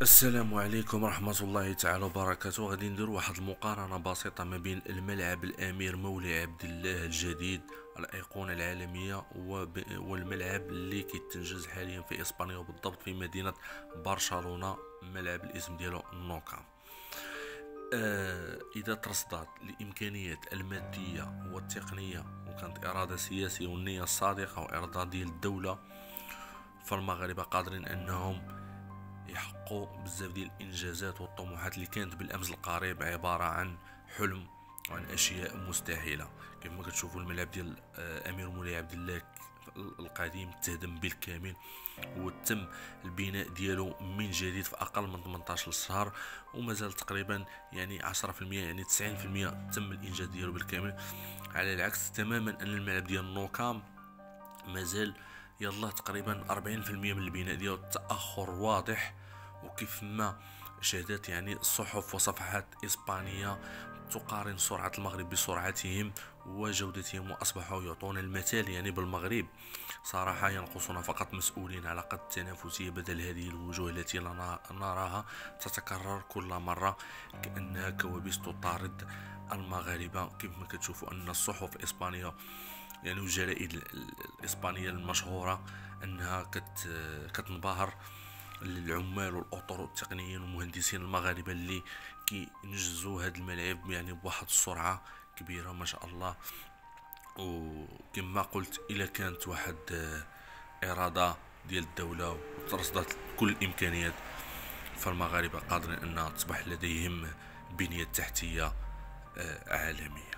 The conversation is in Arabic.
السلام عليكم ورحمة الله تعالى وبركاته. غادي ندير واحد المقارنة بسيطة ما بين الملعب الأمير مولي عبد الله الجديد الأيقونة العالمية والملعب اللي كيتنجز حاليا في إسبانيا وبالضبط في مدينة برشلونة. ملعب الاسم ديالو نوكا. إذا ترصدت الإمكانيات المادية والتقنية وكانت إرادة سياسية والنية الصادقة وإرادة ديال الدولة، فالمغاربة قادرين أنهم يحققوا بزاف ديال الانجازات والطموحات اللي كانت بالامس القريب عباره عن حلم وعن اشياء مستحيله. كيف ما كتشوفوا الملعب ديال امير مولاي عبد الله القديم تهدم بالكامل وتم البناء ديالو من جديد في اقل من 18 شهر، ومازال تقريبا يعني 10% يعني 90% تم الانجاز ديالو بالكامل، على العكس تماما ان الملعب ديال نوكام مازال يلا تقريبا 40% من البناء ديالو تأخر واضح. وكيف ما شهدت يعني الصحف وصفحات إسبانية تقارن سرعة المغرب بسرعتهم وجودتهم، وأصبحوا يعطون المثال يعني بالمغرب. صراحة ينقصنا فقط مسؤولين على قد التنافسية بدل هذه الوجوه التي نراها تتكرر كل مرة كأنها كوابيس تطارد المغاربة. كيف ما كتشوفوا أن الصحف الإسبانية يعني والجرائد الإسبانية المشهورة أنها كتنبهر للعمال والأطر التقنيين والمهندسين المغاربة اللي كينجزوا هذا الملعب يعني بواحد السرعة كبيرة ما شاء الله. وكما قلت إلا كانت واحد إرادة ديال الدولة وترصدت كل الإمكانيات، فالمغاربة قادرين أنها تصبح لديهم بنية تحتية عالمية.